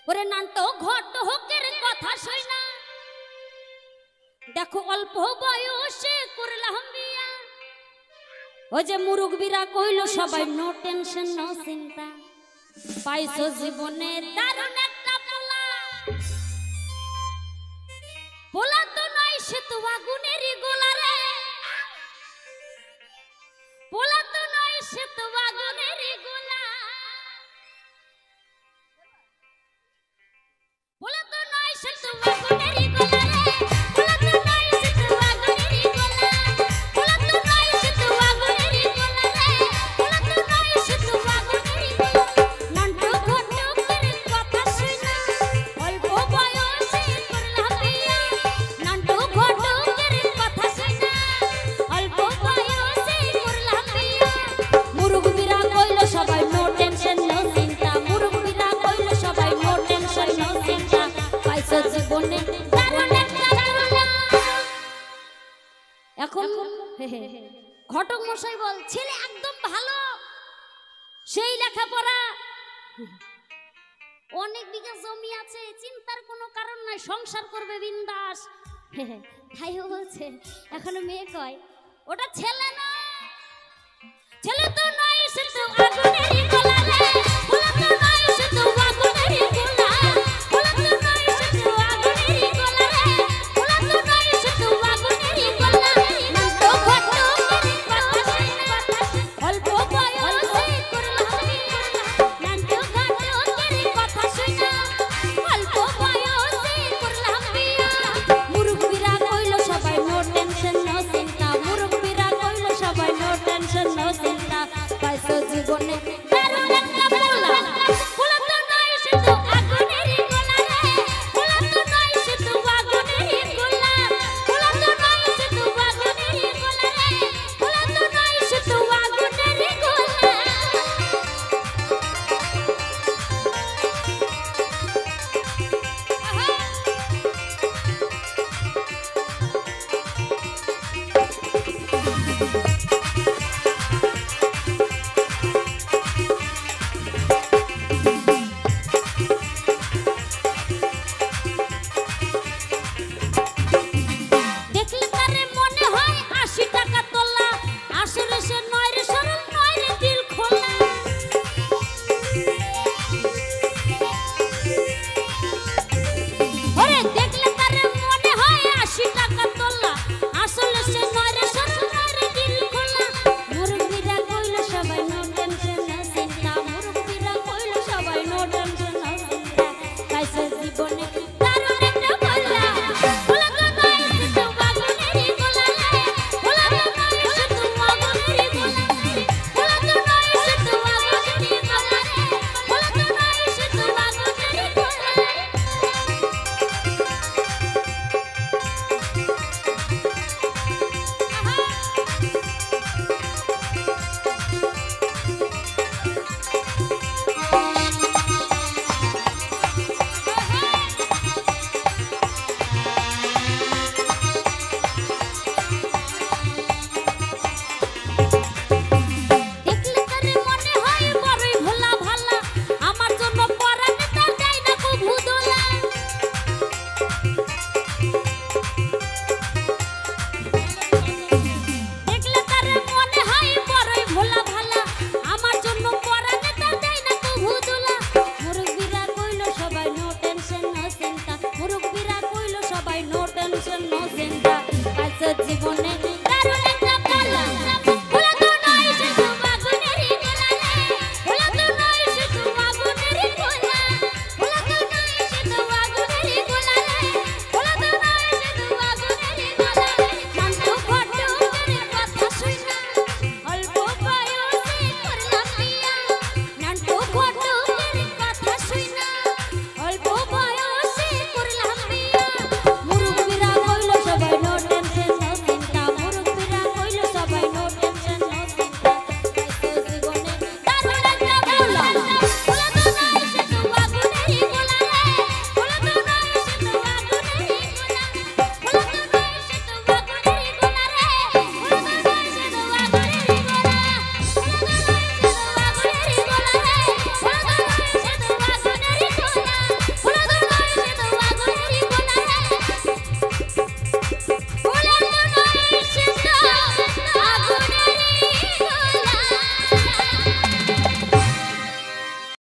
ওরে নান্টো ঘট হোকের কথা শুই না দেখো অল্প বয়সে করলাম বিয়া ও যে মুরুগবিরা কইলো সবাই নো টেনশন নো চিন্তা পাইছো জীবনে দারুণ একটা পোলা পোলা তো নয় সে তো আগুনেরই গোলা রে পোলা তো নয় সে তো আগুনেরই গোলা পোলা তো নয় সে তো আগুনেরই গোলা রে পোলা তো নয় সে তো আগুনেরই গোলা পোলা তো নয় সে তো আগুনেরই গোলা রে পোলা তো নয় সে তো আগুনেরই গোলা নান্টু ঘটকের কথা শুনা অল্প বয়সে করলাম বিয়া নান্টু ঘটকের কথা শুনা অল্প বয়সে করলাম বিয়া মুরুগবিরা কইলো সবাই নো টেনশন নো চিন্তা মুরুগবিরা কইলো সবাই নো টেনশন নো চিন্তা পাইছো জীবনে দারুণ একটা পোলা এখন ঘটক মশাই বল ছেলে একদম ভালো সেই লেখাপড়া অনেক বিঘা জমি আছে চিন্তার কোনো কারণ নাই সংসার করবে বিন্দাস ভাইও বলছে এখনো মেয়ে কয় ওটা ছেলে না ছেলে তো নয় সে তো আগুনেরই